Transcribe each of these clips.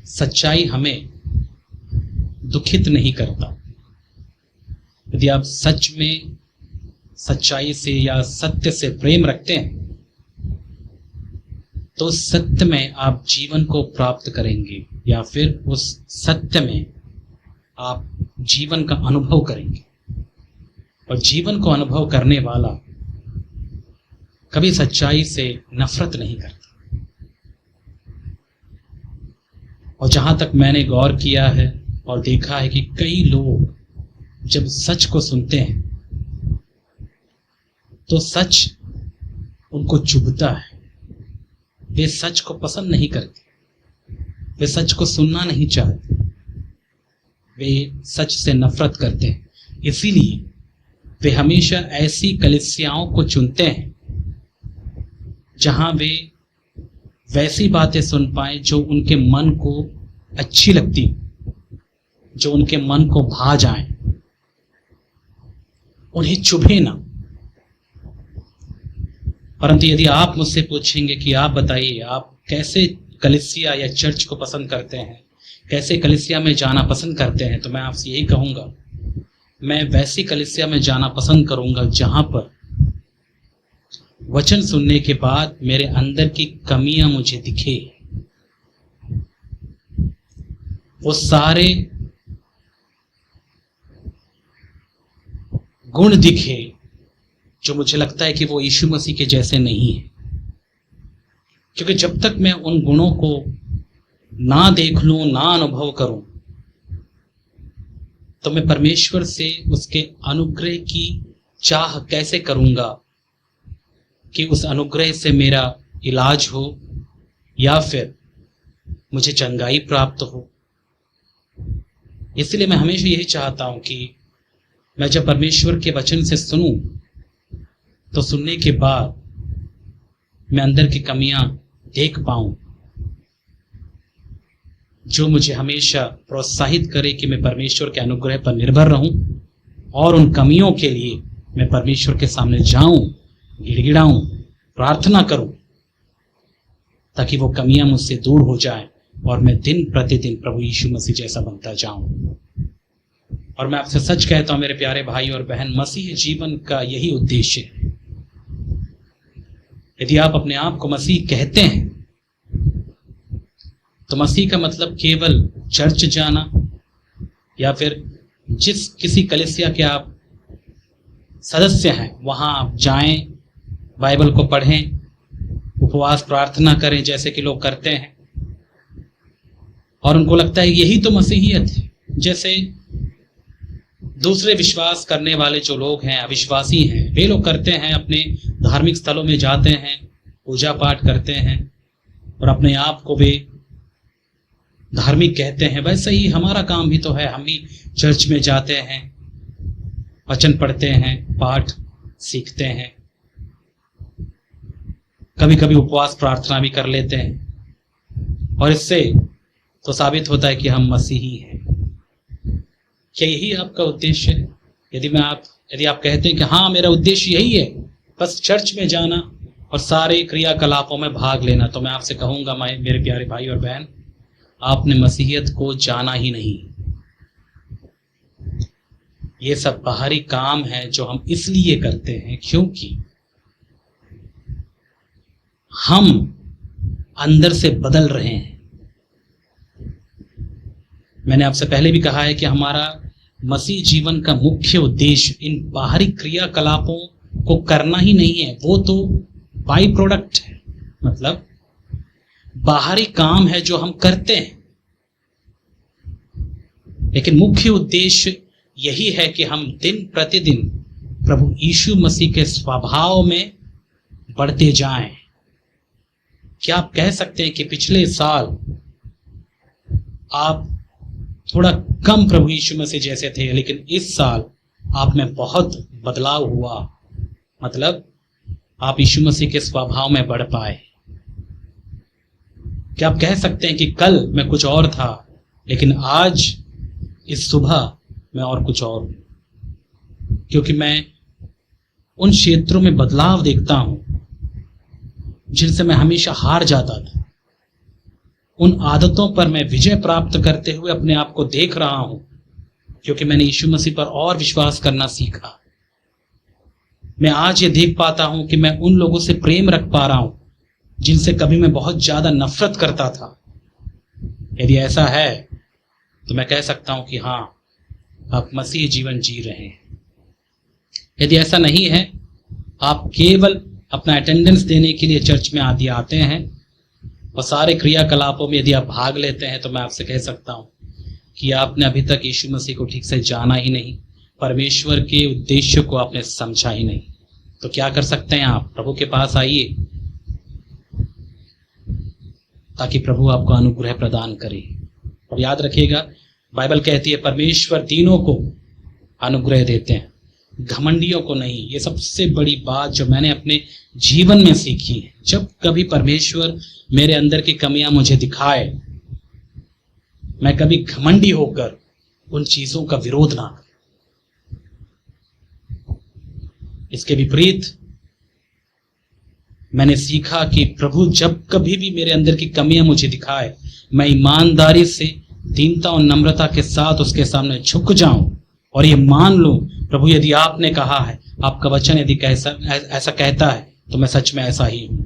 सच्चाई हमें दुखित नहीं करता। यदि आप सच में सच्चाई से या सत्य से प्रेम रखते हैं तो सत्य में आप जीवन को प्राप्त करेंगे, या फिर उस सत्य में आप जीवन का अनुभव करेंगे। और जीवन को अनुभव करने वाला कभी सच्चाई से नफरत नहीं करता। और जहां तक मैंने गौर किया है और देखा है कि कई लोग जब सच को सुनते हैं तो सच उनको चुभता है। वे सच को पसंद नहीं करते, वे सच को सुनना नहीं चाहते, वे सच से नफरत करते हैं। इसीलिए वे हमेशा ऐसी कलीसियाओं को चुनते हैं जहां वे वैसी बातें सुन पाए जो उनके मन को अच्छी लगती, जो उनके मन को भा जाए, उन्हें चुभे ना। परंतु यदि आप मुझसे पूछेंगे कि आप बताइए आप कैसे कलीसिया या चर्च को पसंद करते हैं, कैसे कलीसिया में जाना पसंद करते हैं, तो मैं आपसे यही कहूंगा, मैं वैसी कलीसिया में जाना पसंद करूंगा जहां पर वचन सुनने के बाद मेरे अंदर की कमियां मुझे दिखे, वो सारे गुण दिखे जो मुझे लगता है कि वो यीशु मसीह के जैसे नहीं है। क्योंकि जब तक मैं उन गुणों को ना देख लूं, ना अनुभव करूं, तो मैं परमेश्वर से उसके अनुग्रह की चाह कैसे करूंगा कि उस अनुग्रह से मेरा इलाज हो या फिर मुझे चंगाई प्राप्त हो। इसलिए मैं हमेशा यही चाहता हूं कि मैं जब परमेश्वर के वचन से सुनूं तो सुनने के बाद मैं अंदर की कमियां देख पाऊं, जो मुझे हमेशा प्रोत्साहित करे कि मैं परमेश्वर के अनुग्रह पर निर्भर रहूं और उन कमियों के लिए मैं परमेश्वर के सामने जाऊं, गिड़गिड़ाऊं, प्रार्थना करूं, ताकि वो कमियां मुझसे दूर हो जाएं और मैं दिन प्रतिदिन प्रभु यीशु मसीह जैसा बनता जाऊं। और मैं आपसे सच कहता हूं मेरे प्यारे भाई और बहन, मसीह जीवन का यही उद्देश्य है। यदि आप अपने आप को मसीह कहते हैं तो मसीह का मतलब केवल चर्च जाना या फिर जिस किसी कलीसिया के आप सदस्य हैं वहां आप जाएं, बाइबल को पढ़ें, उपवास प्रार्थना करें जैसे कि लोग करते हैं, और उनको लगता है यही तो मसीहियत है। जैसे दूसरे विश्वास करने वाले जो लोग हैं, अविश्वासी हैं, वे लोग करते हैं, अपने धार्मिक स्थलों में जाते हैं, पूजा पाठ करते हैं और अपने आप को वे धार्मिक कहते हैं। वैसे ही हमारा काम भी तो है, हम भी चर्च में जाते हैं, वचन पढ़ते हैं, पाठ सीखते हैं, कभी कभी उपवास प्रार्थना भी कर लेते हैं, और इससे तो साबित होता है कि हम मसीही हैं। क्या यही आपका उद्देश्य है? यदि आप कहते हैं कि हाँ मेरा उद्देश्य यही है, बस चर्च में जाना और सारे क्रियाकलापों में भाग लेना, तो मैं आपसे कहूंगा मेरे प्यारे भाई और बहन, आपने मसीहियत को जाना ही नहीं। ये सब बाहरी काम है जो हम इसलिए करते हैं क्योंकि हम अंदर से बदल रहे हैं। मैंने आपसे पहले भी कहा है कि हमारा मसीह जीवन का मुख्य उद्देश्य इन बाहरी क्रियाकलापों को करना ही नहीं है, वो तो बाई प्रोडक्ट है, मतलब बाहरी काम है जो हम करते हैं। लेकिन मुख्य उद्देश्य यही है कि हम दिन प्रतिदिन प्रभु यीशु मसीह के स्वभाव में बढ़ते जाएं। क्या आप कह सकते हैं कि पिछले साल आप थोड़ा कम प्रभु यीशु मसीह जैसे थे, लेकिन इस साल आप में बहुत बदलाव हुआ, मतलब आप यीशु मसीह के स्वभाव में बढ़ पाए? क्या आप कह सकते हैं कि कल मैं कुछ और था लेकिन आज इस सुबह मैं और कुछ और हूं? क्योंकि मैं उन क्षेत्रों में बदलाव देखता हूं जिनसे मैं हमेशा हार जाता था, उन आदतों पर मैं विजय प्राप्त करते हुए अपने आप को देख रहा हूं, क्योंकि मैंने यीशु मसीह पर और विश्वास करना सीखा। मैं आज ये देख पाता हूं कि मैं उन लोगों से प्रेम रख पा रहा हूं जिनसे कभी मैं बहुत ज्यादा नफरत करता था। यदि ऐसा है तो मैं कह सकता हूं कि हाँ, आप मसीह जीवन जी रहे हैं। यदि ऐसा नहीं है, आप केवल अपना अटेंडेंस देने के लिए चर्च में आते हैं और सारे क्रियाकलापों में यदि आप भाग लेते हैं, तो मैं आपसे कह सकता हूं कि आपने अभी तक यीशु मसीह को ठीक से जाना ही नहीं, परमेश्वर के उद्देश्य को आपने समझा ही नहीं। तो क्या कर सकते हैं आप? प्रभु के पास आइए ताकि प्रभु आपको अनुग्रह प्रदान करे। और याद रखिएगा, बाइबल कहती है परमेश्वर दीनों को अनुग्रह देते हैं, घमंडियों को नहीं। ये सबसे बड़ी बात जो मैंने अपने जीवन में सीखी है। जब कभी परमेश्वर मेरे अंदर की कमियां मुझे दिखाए, मैं कभी घमंडी होकर उन चीजों का विरोध ना करूं। इसके विपरीत मैंने सीखा कि प्रभु जब कभी भी मेरे अंदर की कमियां मुझे दिखाए, मैं ईमानदारी से, दीनता और नम्रता के साथ उसके सामने झुक जाऊं और ये मान लूं, प्रभु यदि आपने कहा है, आपका वचन यदि ऐसा कहता है, तो मैं सच में ऐसा ही हूं।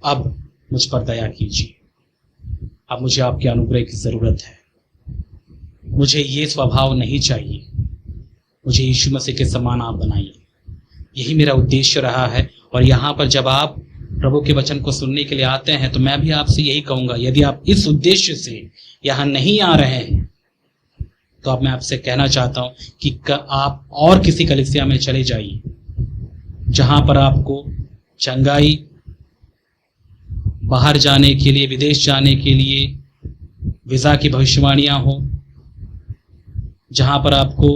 अब मुझ पर दया कीजिए, अब मुझे आपके अनुग्रह की जरूरत है। मुझे ये स्वभाव नहीं चाहिए, मुझे यीशु मसीह के समान आप बनाइए। यही मेरा उद्देश्य रहा है। और यहाँ पर जब आप प्रभु के वचन को सुनने के लिए आते हैं, तो मैं भी आपसे यही कहूंगा, यदि आप इस उद्देश्य से यहाँ नहीं आ रहे हैं, तो अब मैं आपसे कहना चाहता हूं कि आप और किसी कलीसिया में चले जाइए, जहां पर आपको चंगाई, बाहर जाने के लिए, विदेश जाने के लिए वीजा की भविष्यवाणियां हो, जहां पर आपको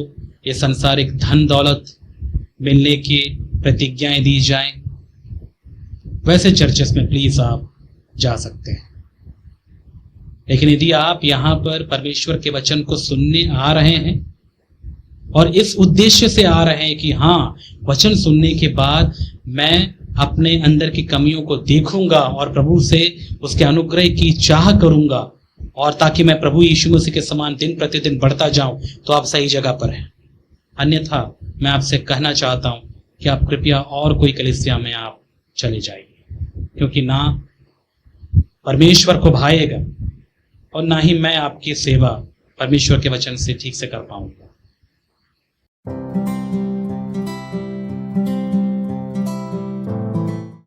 ये सांसारिक धन दौलत मिलने की प्रतिज्ञाएं दी जाएं, वैसे चर्चेस में प्लीज आप जा सकते हैं। लेकिन यदि आप यहाँ पर परमेश्वर के वचन को सुनने आ रहे हैं और इस उद्देश्य से आ रहे हैं कि हाँ, वचन सुनने के बाद मैं अपने अंदर की कमियों को देखूंगा और प्रभु से उसके अनुग्रह की चाह करूंगा, और ताकि मैं प्रभु यीशु मसीह के समान दिन प्रतिदिन बढ़ता जाऊं, तो आप सही जगह पर हैं। अन्यथा मैं आपसे कहना चाहता हूं कि आप कृपया और कोई कलीसिया में आप चले जाइए, क्योंकि ना परमेश्वर को भाएगा और ना ही मैं आपकी सेवा परमेश्वर के वचन से ठीक से कर पाऊंगा।